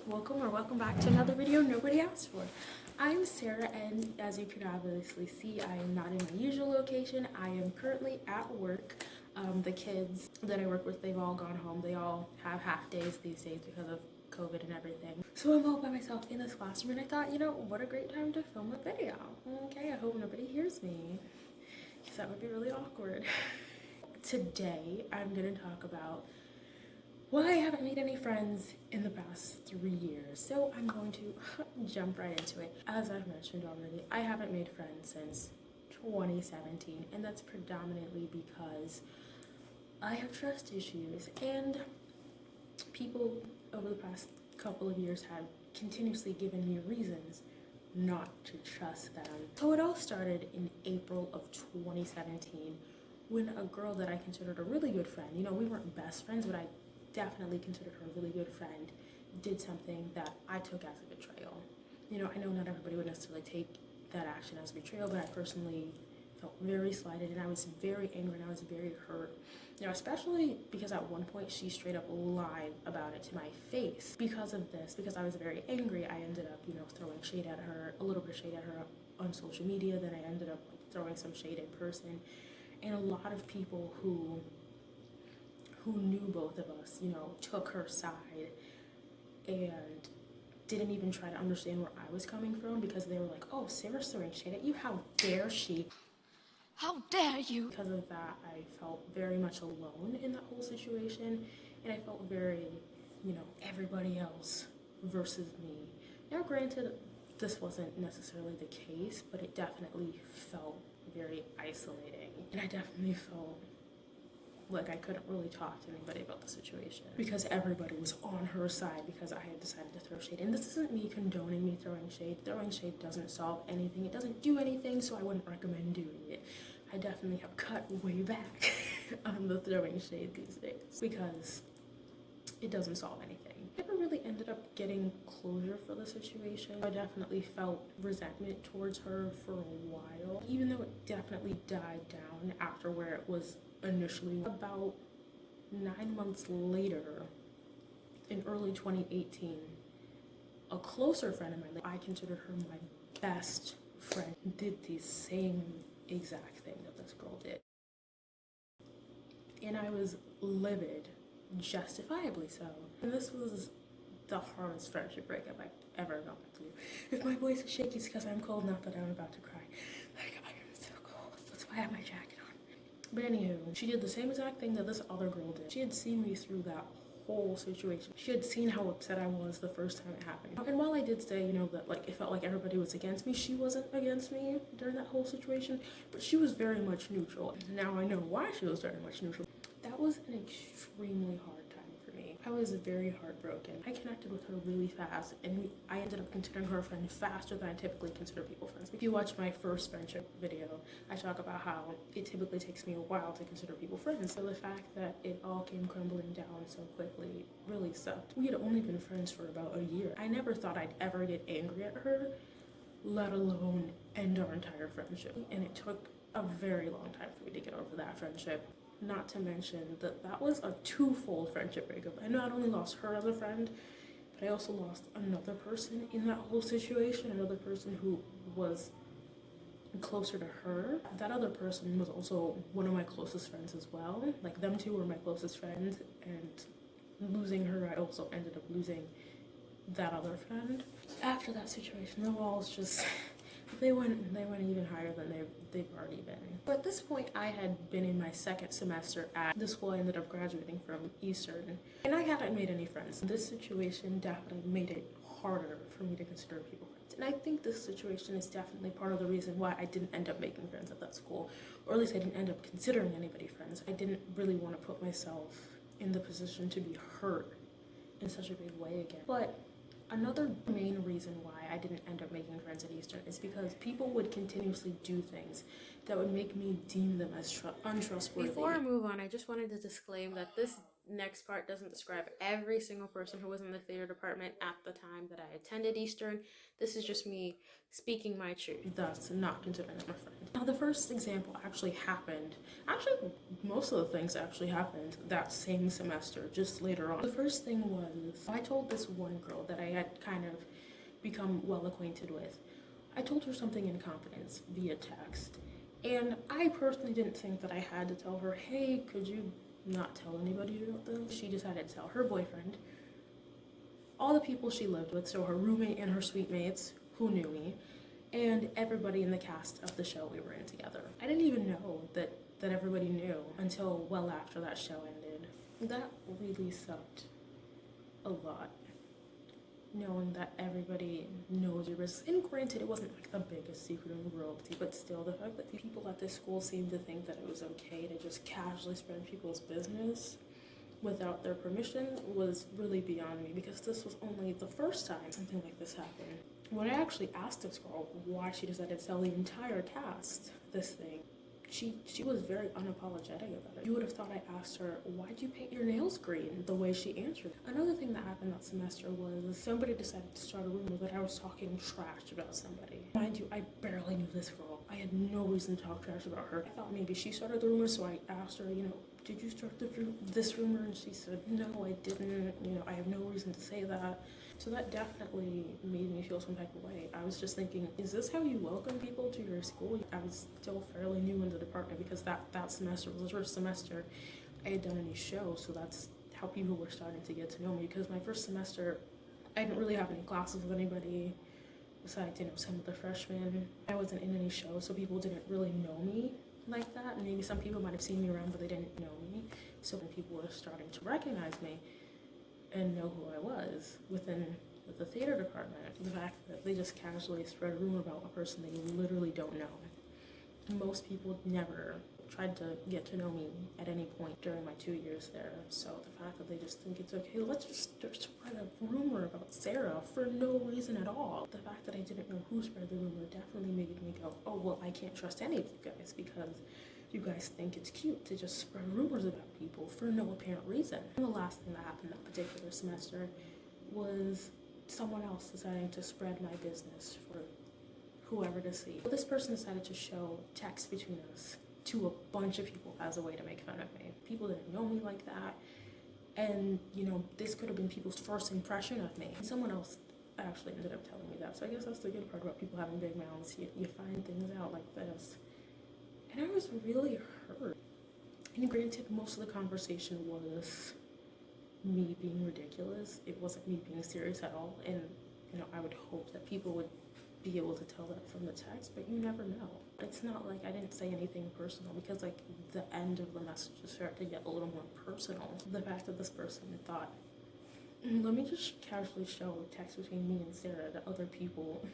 welcome back to another video nobody asked for. I'm Sarah, and as you can obviously see, I am not in my usual location. I am currently at work. The kids that I work with, they've all gone home. They all have half days these days because of COVID and everything. So I'm all by myself in this classroom, and I thought, you know, what a great time to film a video. Okay, I hope nobody hears me, because that would be really awkward. Today, I'm gonna talk about why I haven't made any friends in the past 3 years. So I'm going to jump right into it. As I've mentioned already, I haven't made friends since 2017, and that's predominantly because I have trust issues, and people over the past couple of years have continuously given me reasons not to trust them. So it all started in April of 2017 when a girl that I considered a really good friend, you know, we weren't best friends, but I definitely considered her a really good friend, did something that I took as a betrayal. You know, I know not everybody would necessarily take that action as betrayal, but I personally felt very slighted, and I was very angry, and I was very hurt. You know, especially because at one point she straight up lied about it to my face. Because of this, because I was very angry, I ended up, you know, throwing shade at her, a little bit of shade at her on social media. Then I ended up like, throwing some shade in person, and a lot of people who knew both of us, you know, took her side and didn't even try to understand where I was coming from, because they were like, oh, Sarah's throwing shade at you, how dare she? How dare you? Because of that, I felt very much alone in that whole situation, and I felt very, you know, everybody else versus me. Now granted, this wasn't necessarily the case, but it definitely felt very isolating, and I definitely felt like I couldn't really talk to anybody about the situation because everybody was on her side because I had decided to throw shade. And this isn't me condoning me throwing shade. Throwing shade doesn't solve anything. It doesn't do anything, so I wouldn't recommend doing it. I definitely have cut way back on the throwing shade these days because it doesn't solve anything. I never really ended up getting closure for the situation. I definitely felt resentment towards her for a while, even though it definitely died down after where it was initially. About 9 months later, in early 2018, a closer friend of mine, I considered her my best friend, did the same exact thing that this girl did. And I was livid, justifiably so. And this was the hardest friendship breakup I've ever gone through. If my voice is shaky, it's because I'm cold, not that I'm about to cry. Like, I am so cold. That's why I have my jacket on. But anywho, she did the same exact thing that this other girl did. She had seen me through that whole situation. She had seen how upset I was the first time it happened. And while I did say, you know, that like it felt like everybody was against me, she wasn't against me during that whole situation, but she was very much neutral. Now I know why she was very much neutral. That was an extremely hard time for me. I was very heartbroken. I connected with her really fast, and I ended up considering her a friend faster than I typically consider people friends. If you watch my first friendship video, I talk about how it typically takes me a while to consider people friends. So the fact that it all came crumbling down so quickly really sucked. We had only been friends for about a year. I never thought I'd ever get angry at her, let alone end our entire friendship. And it took a very long time for me to get over that friendship. Not to mention that that was a twofold friendship breakup. I not only lost her as a friend, but I also lost another person in that whole situation, another person who was closer to her. That other person was also one of my closest friends as well. Like, them two were my closest friends, and losing her, I also ended up losing that other friend. After that situation, the walls just they went even higher than they've already been. But at this point, I had been in my second semester at the school I ended up graduating from, Eastern, and I hadn't made any friends. This situation definitely made it harder for me to consider people friends. And I think this situation is definitely part of the reason why I didn't end up making friends at that school, or at least I didn't end up considering anybody friends. I didn't really want to put myself in the position to be hurt in such a big way again. But another main reason why I didn't end up making friends at Eastern is because people would continuously do things that would make me deem them as untrustworthy. Before I move on, I just wanted to disclaim that this next part doesn't describe every single person who was in the theater department at the time that I attended Eastern. This is just me speaking my truth, thus not considering them a friend. Now, the first example actually happened. Actually, most of the things actually happened that same semester, just later on. The first thing was, I told this one girl that I had kind of become well acquainted with. I told her something in confidence via text. And I personally didn't think that I had to tell her, hey, could you not tell anybody about this? She decided to tell her boyfriend, all the people she lived with, so her roommate and her suite mates who knew me, and everybody in the cast of the show we were in together. I didn't even know that everybody knew until well after that show ended. That really sucked a lot, knowing that everybody knows your business. And granted, it wasn't like the biggest secret in the world, but still, the fact that people at this school seemed to think that it was okay to just casually spread people's business without their permission was really beyond me, because this was only the first time something like this happened. When I actually asked this girl why she decided to tell the entire cast this thing, she was very unapologetic about it. You would have thought I asked her, why'd you paint your nails green? The way she answered. Another thing that happened that semester was somebody decided to start a rumor that I was talking trash about somebody. Mind you, I barely knew this girl. I had no reason to talk trash about her. I thought maybe she started the rumor, so I asked her, did you start this rumor? And she said, no, I didn't. I have no reason to say that. So that definitely made me feel some type of way. I was just thinking, is this how you welcome people to your school? I was still fairly new in the department, because that semester was the first semester I had done any shows, so that's how people were starting to get to know me. Because my first semester, I didn't really have any classes with anybody besides, some of the freshmen. I wasn't in any shows, so people didn't really know me like that. Maybe some people might have seen me around, but they didn't know me. So when people were starting to recognize me and know who I was within the theater department, the fact that they just casually spread a rumor about a person they literally don't know. Most people never tried to get to know me at any point during my 2 years there. So the fact that they just think it's okay, let's just spread a rumor about Sarah for no reason at all. The fact that I didn't know who spread the rumor definitely made me go, oh, well, I can't trust any of you guys, because you guys think it's cute to just spread rumors about people for no apparent reason. And the last thing that happened that particular semester was someone else deciding to spread my business for whoever to see. This person decided to show texts between us to a bunch of people as a way to make fun of me. People didn't know me like that, and this could have been people's first impression of me. Someone else actually ended up telling me that, so I guess that's the good part about people having big mouths. You find things out like this. And I was really hurt. And granted, most of the conversation was me being ridiculous. It wasn't me being serious at all. And, I would hope that people would be able to tell that from the text, but you never know. It's not like I didn't say anything personal, because, the end of the messages started to get a little more personal. The fact that this person thought, let me just casually show a text between me and Sarah to other people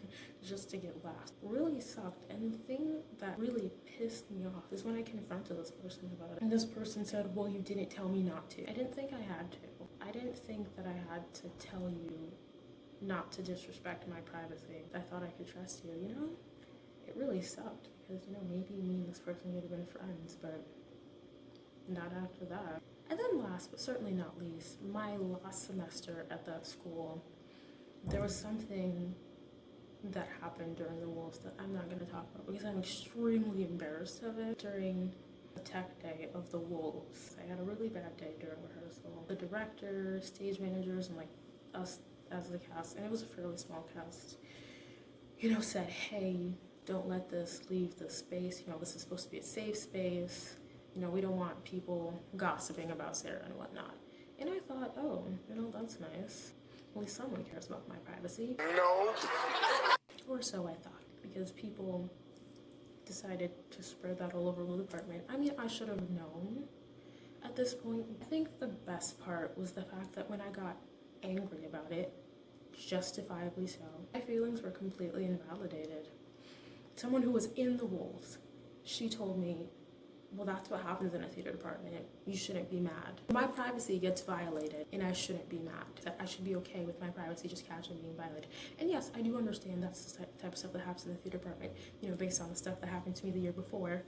just to get laughs, really sucked. And the thing that really pissed me off is when I confronted this person about it. And this person said, well, you didn't tell me not to. I didn't think I had to. I didn't think that I had to tell you not to disrespect my privacy. I thought I could trust you, It really sucked, because, maybe me and this person would have been friends, but not after that. And then last, but certainly not least, my last semester at that school, there was something that happened during the Wolves that I'm not going to talk about, because I'm extremely embarrassed of it. During the tech day of the Wolves, I had a really bad day during rehearsal. The director, stage managers, and us as the cast, and it was a fairly small cast, said, hey, don't let this leave the space. This is supposed to be a safe space. We don't want people gossiping about Sarah and whatnot. And I thought, oh, that's nice. At least someone cares about my privacy. No. Or so I thought, because people decided to spread that all over the department. I mean, I should have known at this point. I think the best part was the fact that when I got angry about it, justifiably so, my feelings were completely invalidated. Someone who was in the Wolves, she told me, well, that's what happens in a theater department. You shouldn't be mad. My privacy gets violated, and I shouldn't be mad. That I should be okay with my privacy just casually being violated. And yes, I do understand that's the type of stuff that happens in the theater department, based on the stuff that happened to me the year before.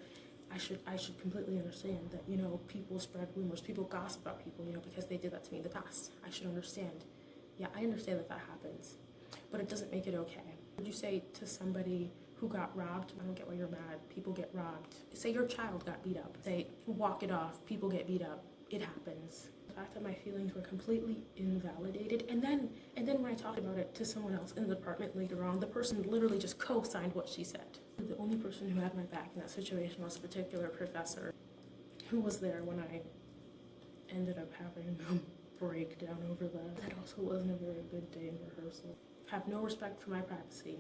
I should completely understand that, you know, people spread rumors, people gossip about people, you know, because they did that to me in the past. I should understand. Yeah, I understand that happens, but it doesn't make it okay. Would you say to somebody who got robbed, I don't get why you're mad, people get robbed. Say your child got beat up. Say, walk it off, people get beat up. It happens. The fact that my feelings were completely invalidated, and then when I talked about it to someone else in the department later on, the person literally just co-signed what she said. The only person who had my back in that situation was a particular professor who was there when I ended up having a breakdown over that. That also wasn't a very good day in rehearsal. Have no respect for my privacy.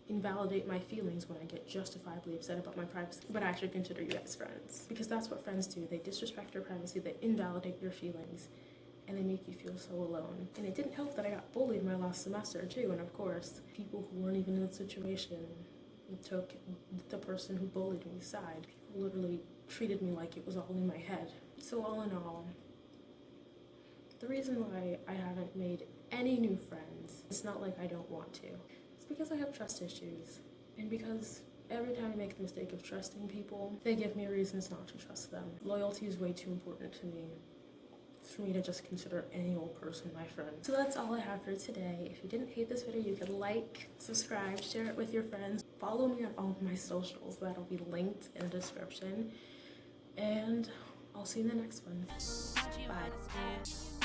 Invalidate my feelings when I get justifiably upset about my privacy. But I should consider you guys friends, because that's what friends do. They disrespect your privacy, they invalidate your feelings, and they make you feel so alone. And it didn't help that I got bullied my last semester too, and of course, people who weren't even in the situation took the person who bullied me's side. People literally treated me like it was all in my head. So all in all, the reason why I haven't made any new friends, it's not like I don't want to. It's because I have trust issues, and because every time I make the mistake of trusting people, they give me reasons not to trust them. Loyalty is way too important to me for me to just consider any old person my friend. So that's all I have for today. If you didn't hate this video, you could like, subscribe, share it with your friends. Follow me on all of my socials. That'll be linked in the description. And I'll see you in the next one. Bye.